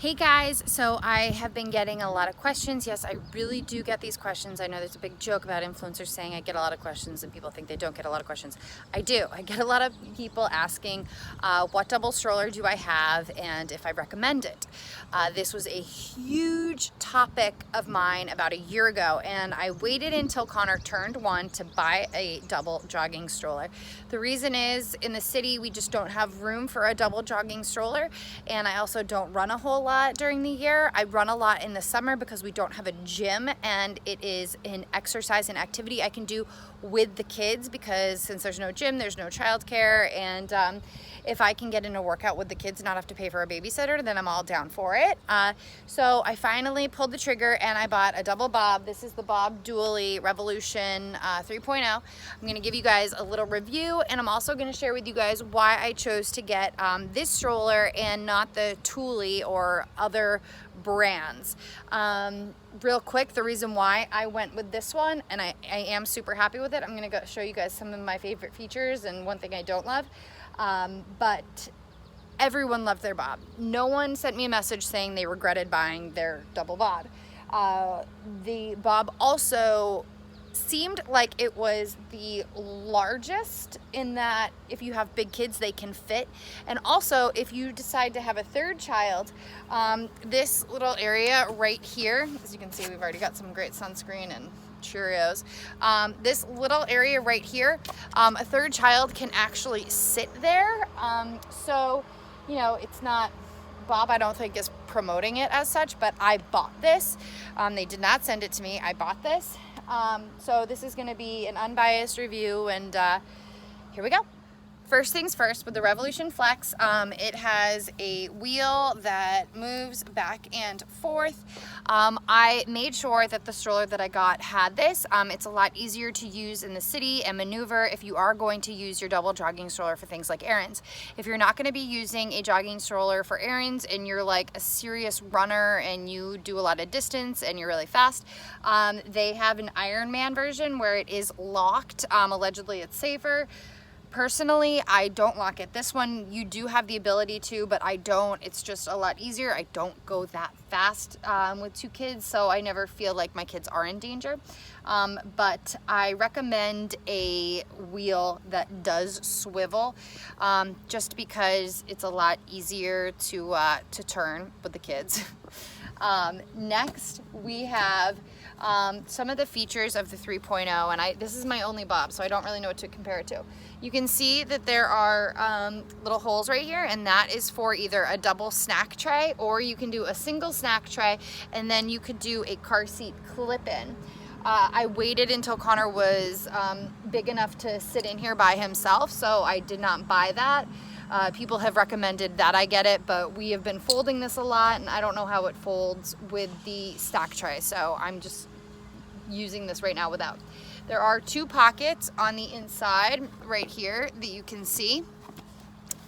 Hey guys, so I have been getting a lot of questions. Yes, I really do get these questions. I know there's a big joke about influencers saying I get a lot of questions and people think they don't get a lot of questions. I do. I get a lot of people asking what double stroller do I have and if I recommend it. This was a huge topic of mine about a year ago, and I waited until Connor turned 1 to buy a double jogging stroller. The reason is in the city we just don't have room for a double jogging stroller, and I also don't run a whole lot during the year. I run a lot in the summer because we don't have a gym, and it is an exercise and activity I can do with the kids because since there's no gym, there's no childcare, and if I can get in a workout with the kids and not have to pay for a babysitter, then I'm all down for it. So I finally pulled the trigger and I bought a double bob. This is the Bob Duallie Revolution 3.0. I'm going to give you guys a little review, and I'm also going to share with you guys why I chose to get this stroller and not the Duallie or other brands. Real quick, the reason why I went with this one, and I am super happy with it, I'm going to show you guys some of my favorite features and one thing I don't love. But everyone loved their bob. No one sent me a message saying they regretted buying their double bob. The bob also seemed like it was the largest in that if you have big kids they can fit, and also if you decide to have a third child, this little area right here, as you can see, we've already got some great sunscreen and Cheerios. This little area right here, a third child can actually sit there. So, you know, it's not, Bob I don't think is promoting it as such, but I bought this. They did not send it to me. I bought this. So this is going to be an unbiased review, and here we go. First things first, with the Revolution Flex, it has a wheel that moves back and forth. I made sure that the stroller that I got had this. It's a lot easier to use in the city and maneuver if you are going to use your double jogging stroller for things like errands. If you're not going to be using a jogging stroller for errands and you're like a serious runner and you do a lot of distance and you're really fast, they have an Ironman version where it is locked. Allegedly it's safer. Personally, I don't lock it. This one, you do have the ability to, but I don't. It's just a lot easier. I don't go that fast with 2 kids, so I never feel like my kids are in danger. But I recommend a wheel that does swivel, just because it's a lot easier to turn with the kids. Next, we have some of the features of the 3.0, and this is my only bob, so I don't really know what to compare it to. You can see that there are little holes right here, and that is for either a double snack tray, or you can do a single snack tray, and then you could do a car seat clip-in. I waited until Connor was big enough to sit in here by himself, so I did not buy that. People have recommended that I get it, but we have been folding this a lot, and I don't know how it folds with the stack tray, so I'm just using this right now without. There are 2 pockets on the inside right here that you can see.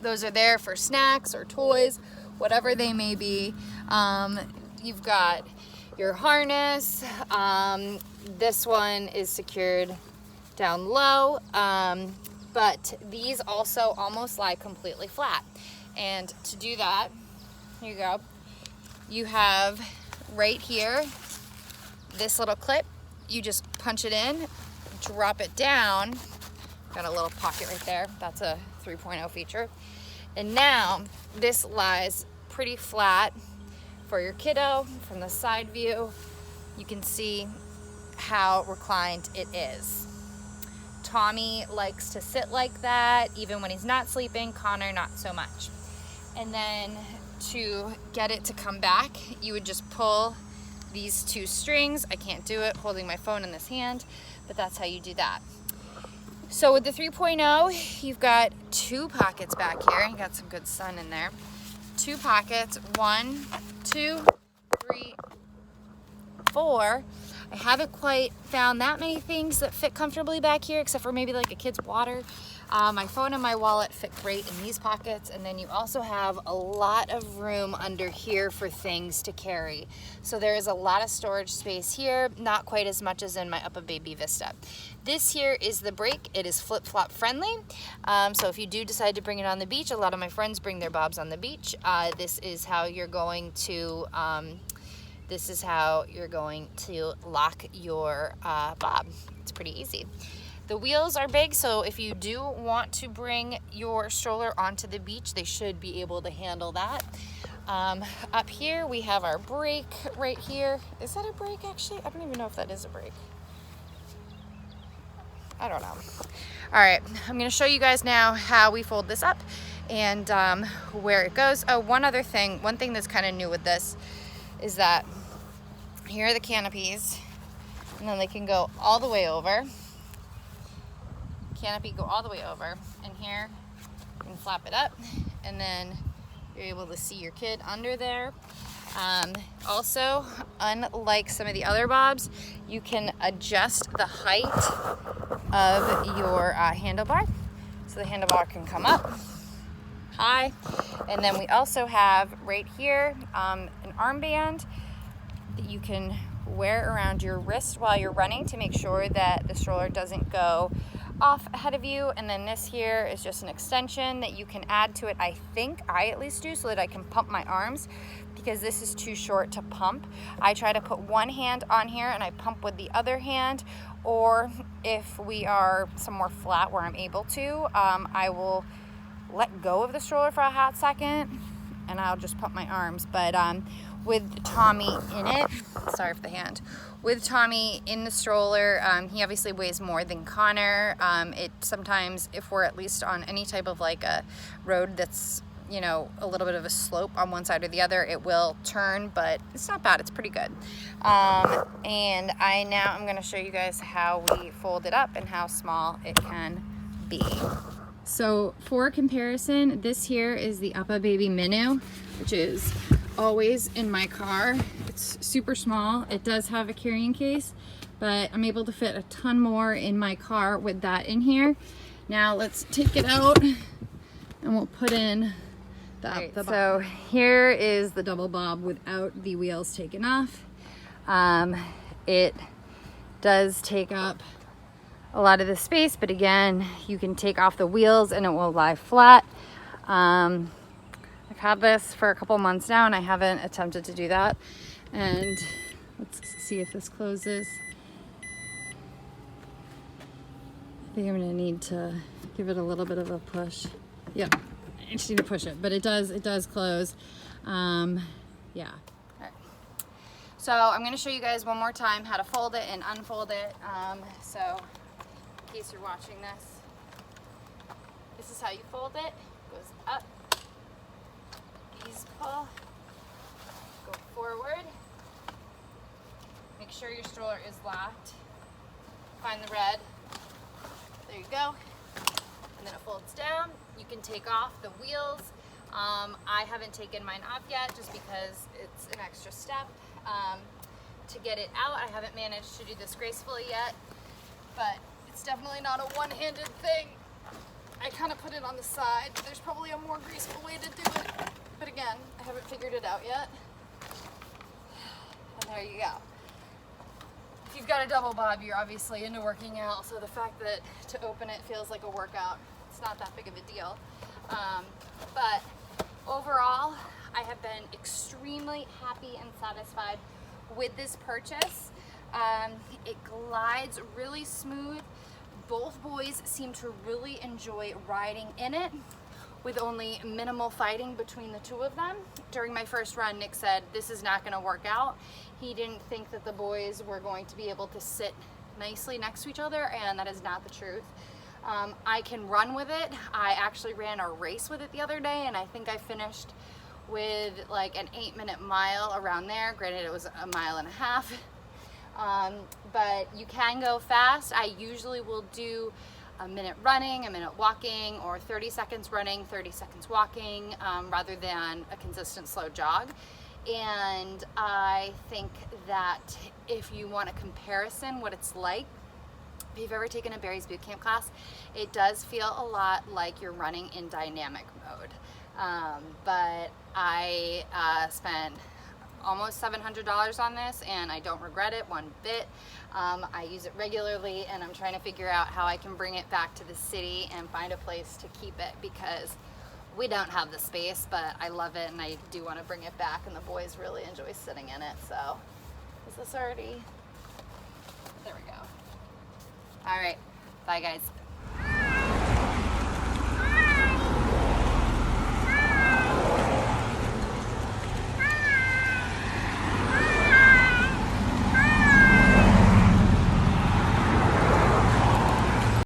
Those are there for snacks or toys, whatever they may be. You've got your harness. This one is secured down low. But these also almost lie completely flat. And to do that, here you go. You have right here this little clip. You just punch it in, drop it down. Got a little pocket right there. That's a 3.0 feature. And now this lies pretty flat for your kiddo. From the side view, you can see how reclined it is. Tommy likes to sit like that even when he's not sleeping. Connor, not so much. And then to get it to come back, you would just pull these 2 strings. I can't do it holding my phone in this hand, but that's how you do that. So with the 3.0, you've got 2 pockets back here. You got some good sun in there. 2 pockets, 1, 2, 3, 4. I haven't quite found that many things that fit comfortably back here, except for maybe like a kid's water. My phone and my wallet fit great in these pockets, and then you also have a lot of room under here for things to carry. So there is a lot of storage space here, not quite as much as in my Upper Baby Vista. This here is the brake. It is flip-flop friendly. So if you do decide to bring it on the beach, a lot of my friends bring their bobs on the beach. This is how you're going to lock your bob. It's pretty easy. The wheels are big, so if you do want to bring your stroller onto the beach, they should be able to handle that. Up here, we have our brake right here. Is that a brake, actually? I don't even know if that is a brake. I don't know. All right, I'm gonna show you guys now how we fold this up and where it goes. Oh, one thing that's kind of new with this is that here are the canopies, and then they can go all the way over. Canopy go all the way over, and here you can flap it up, and then you're able to see your kid under there. Also, unlike some of the other bobs, you can adjust the height of your handlebar, so the handlebar can come up high. And then we also have right here an armband that you can wear around your wrist while you're running to make sure that the stroller doesn't go off ahead of you. And then this here is just an extension that you can add to it. I think I at least do, so that I can pump my arms, because this is too short to pump. I try to put one hand on here and I pump with the other hand, or if we are somewhere flat where I'm able to, I will let go of the stroller for a hot second and I'll just pump my arms. But with Tommy in it, sorry for the hand, with Tommy in the stroller, he obviously weighs more than Connor. It sometimes, if we're at least on any type of like a road that's, you know, a little bit of a slope on one side or the other, it will turn, but it's not bad, it's pretty good. And I'm gonna show you guys how we fold it up and how small it can be. So for comparison, this here is the Upper Baby Minu, which is always in my car. It's super small. It does have a carrying case, but I'm able to fit a ton more in my car with that in here. Now let's take it out and we'll put in the bob. So here is the double bob without the wheels taken off. It does take up a lot of the space, but again, you can take off the wheels and it will lie flat. I've had this for a couple months now and I haven't attempted to do that. And let's see if this closes. I think I'm gonna need to give it a little bit of a push. Yep, I just need to push it, but it does close. Yeah. All right. So I'm gonna show you guys one more time how to fold it and unfold it. So in case you're watching this is how you fold it. It goes up, these pull, go forward, make sure your stroller is locked, find the red, there you go, and then it folds down. You can take off the wheels. I haven't taken mine off yet just because it's an extra step to get it out. I haven't managed to do this gracefully yet, but it's definitely not a one-handed thing. I kind of put it on the side. There's probably a more graceful way to do it, but again, I haven't figured it out yet. And there you go. If you've got a double bob, you're obviously into working out, so the fact that to open it feels like a workout, it's not that big of a deal. But overall, I have been extremely happy and satisfied with this purchase. It glides really smooth. Both boys seem to really enjoy riding in it with only minimal fighting between the two of them. During my first run, Nick said, this is not gonna work out. He didn't think that the boys were going to be able to sit nicely next to each other, and that is not the truth. I can run with it. I actually ran a race with it the other day, and I think I finished with like an 8-minute mile around there. Granted, it was a mile and a half. But you can go fast. I usually will do a minute running, a minute walking, or 30 seconds running, 30 seconds walking, rather than a consistent slow jog. And I think that if you want a comparison what it's like, if you've ever taken a Barry's boot camp class, it does feel a lot like you're running in dynamic mode. But I spent almost $700 on this, and I don't regret it one bit. I use it regularly, and I'm trying to figure out how I can bring it back to the city and find a place to keep it, because we don't have the space, but I love it and I do want to bring it back, and the boys really enjoy sitting in it. So is this already? There we go. All right, bye guys.